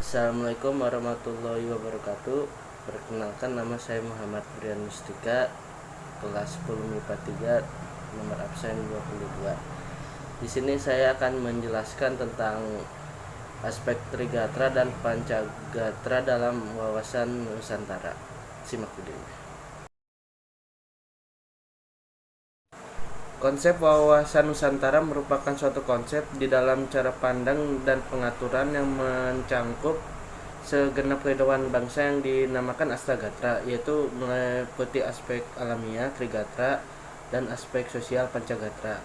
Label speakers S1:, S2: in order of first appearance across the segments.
S1: Assalamualaikum warahmatullahi wabarakatuh. Perkenalkan, nama saya Muhammad Brian Mustika, kelas 10 MIPA 3, nomor absen 22. Di sini saya akan menjelaskan tentang aspek Trigatra dan Pancagatra dalam wawasan Nusantara. Simak videonya. Konsep wawasan Nusantara merupakan suatu konsep di dalam cara pandang dan pengaturan yang mencangkup segenap kehidupan bangsa yang dinamakan Astagatra, yaitu meliputi aspek alamiah Trigatra dan aspek sosial Pancagatra.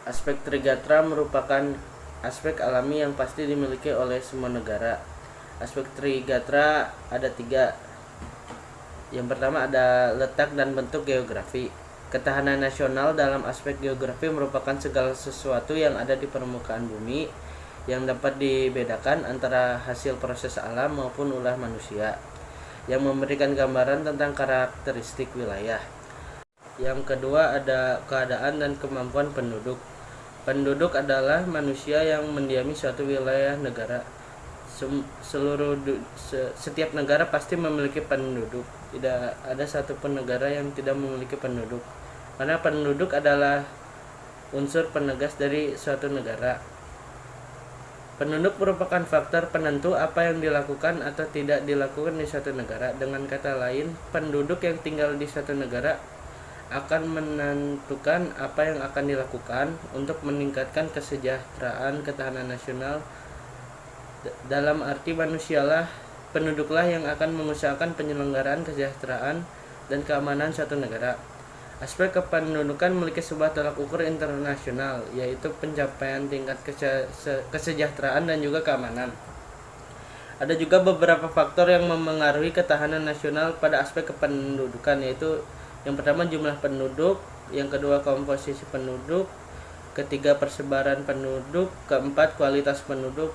S1: Aspek Trigatra merupakan aspek alami yang pasti dimiliki oleh semua negara. Aspek Trigatra ada 3. Yang pertama ada letak dan bentuk geografi. Ketahanan nasional dalam aspek geografi merupakan segala sesuatu yang ada di permukaan bumi yang dapat dibedakan antara hasil proses alam maupun ulah manusia, yang memberikan gambaran tentang karakteristik wilayah. Yang kedua ada keadaan dan kemampuan penduduk. Penduduk adalah manusia yang mendiami suatu wilayah negara. Setiap negara pasti memiliki penduduk. Tidak ada satupun negara yang tidak memiliki penduduk, karena penduduk adalah unsur penegas dari suatu negara. Penduduk merupakan faktor penentu apa yang dilakukan atau tidak dilakukan di suatu negara. Dengan kata lain, penduduk yang tinggal di suatu negara akan menentukan apa yang akan dilakukan untuk meningkatkan kesejahteraan ketahanan nasional. Dalam arti manusialah, penduduklah yang akan mengusahakan penyelenggaraan kesejahteraan dan keamanan suatu negara. Aspek kependudukan memiliki sebuah tolak ukur internasional, yaitu pencapaian tingkat kesejahteraan dan juga keamanan. Ada juga beberapa faktor yang memengaruhi ketahanan nasional pada aspek kependudukan, yaitu yang pertama jumlah penduduk, yang kedua komposisi penduduk, ketiga persebaran penduduk, keempat kualitas penduduk.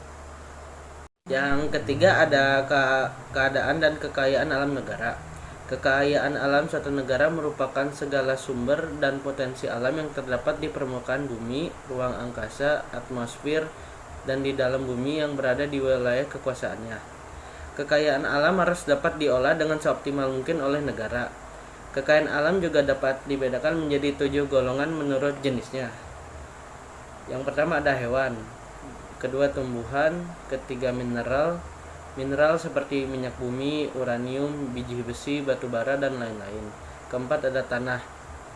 S1: Yang ketiga ada keadaan dan kekayaan alam negara. Kekayaan alam suatu negara merupakan segala sumber dan potensi alam yang terdapat di permukaan bumi, ruang angkasa, atmosfer, dan di dalam bumi yang berada di wilayah kekuasaannya. Kekayaan alam harus dapat diolah dengan seoptimal mungkin oleh negara. Kekayaan alam juga dapat dibedakan menjadi 7 golongan menurut jenisnya. Yang pertama ada hewan, kedua tumbuhan, ketiga mineral seperti minyak bumi, uranium, biji besi, batu bara, dan lain-lain. Keempat ada tanah,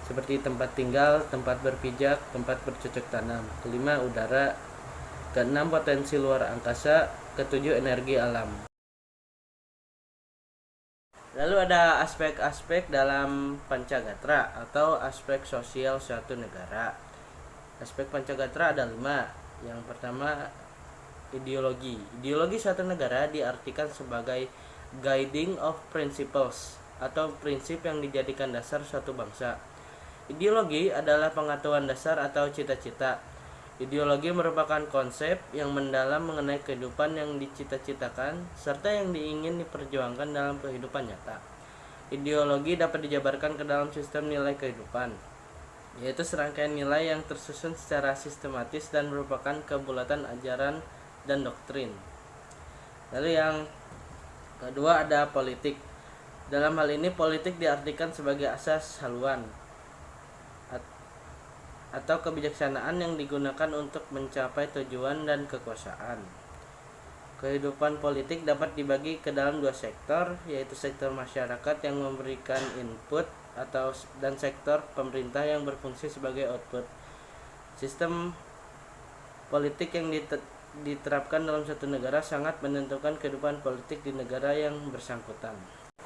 S1: seperti tempat tinggal, tempat berpijak, tempat bercocok tanam. Kelima udara, keenam potensi luar angkasa, ketujuh energi alam. Lalu ada aspek-aspek dalam Pancagatra atau aspek sosial suatu negara. Aspek Pancagatra ada 5. Yang pertama ideologi. Ideologi suatu negara diartikan sebagai guiding of principles atau prinsip yang dijadikan dasar suatu bangsa. Ideologi adalah pengetahuan dasar atau cita-cita. Ideologi merupakan konsep yang mendalam mengenai kehidupan yang dicita-citakan serta yang ingin diperjuangkan dalam kehidupan nyata. Ideologi dapat dijabarkan ke dalam sistem nilai kehidupan, yaitu serangkaian nilai yang tersusun secara sistematis dan merupakan kebulatan ajaran dan doktrin. Lalu yang kedua ada politik. Dalam hal ini politik diartikan sebagai asas haluan atau kebijaksanaan yang digunakan untuk mencapai tujuan dan kekuasaan. Kehidupan politik dapat dibagi ke dalam 2 sektor, yaitu sektor masyarakat yang memberikan input dan sektor pemerintah yang berfungsi sebagai output. Sistem politik yang diterapkan dalam satu negara sangat menentukan kehidupan politik di negara yang bersangkutan.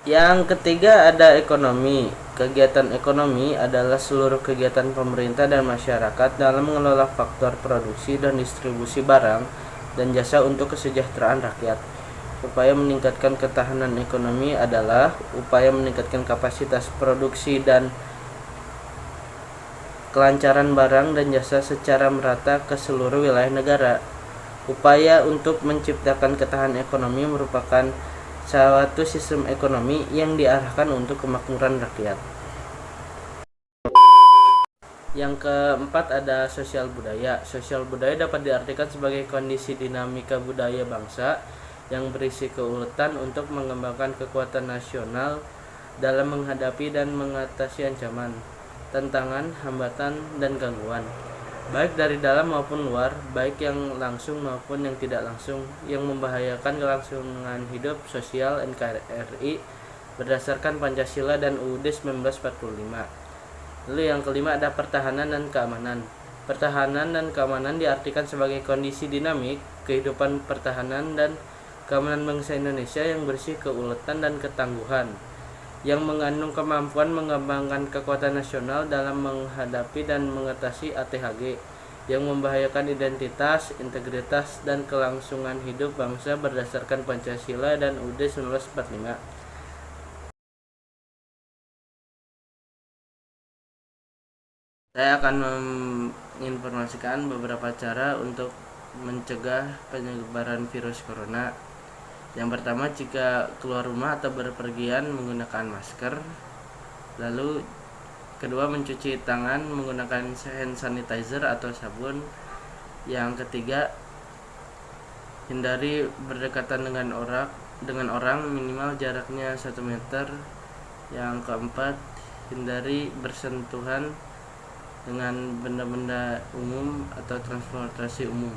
S1: Yang ketiga ada ekonomi. Kegiatan ekonomi adalah seluruh kegiatan pemerintah dan masyarakat dalam mengelola faktor produksi dan distribusi barang dan jasa untuk kesejahteraan rakyat. Upaya meningkatkan ketahanan ekonomi adalah upaya meningkatkan kapasitas produksi dan kelancaran barang dan jasa secara merata ke seluruh wilayah negara. Upaya untuk menciptakan ketahanan ekonomi merupakan suatu sistem ekonomi yang diarahkan untuk kemakmuran rakyat. Yang keempat ada sosial budaya. Sosial budaya dapat diartikan sebagai kondisi dinamika budaya bangsa yang berisi keuletan untuk mengembangkan kekuatan nasional dalam menghadapi dan mengatasi ancaman, tantangan, hambatan, dan gangguan, baik dari dalam maupun luar, baik yang langsung maupun yang tidak langsung, yang membahayakan kelangsungan hidup sosial NKRI berdasarkan Pancasila dan UUD 1945. Lalu yang kelima ada pertahanan dan keamanan. Pertahanan dan keamanan diartikan sebagai kondisi dinamik kehidupan pertahanan dan keamanan bangsa Indonesia yang bersih keuletan dan ketangguhan, yang mengandung kemampuan mengembangkan kekuatan nasional dalam menghadapi dan mengatasi ATHG yang membahayakan identitas, integritas, dan kelangsungan hidup bangsa berdasarkan Pancasila dan UUD 1945. Saya akan menginformasikan beberapa cara untuk mencegah penyebaran virus corona. Yang pertama, jika keluar rumah atau berpergian menggunakan masker. Lalu kedua, mencuci tangan menggunakan hand sanitizer atau sabun. Yang ketiga, hindari berdekatan dengan orang minimal jaraknya 1 meter. Yang keempat, hindari bersentuhan dengan benda-benda umum atau transportasi umum.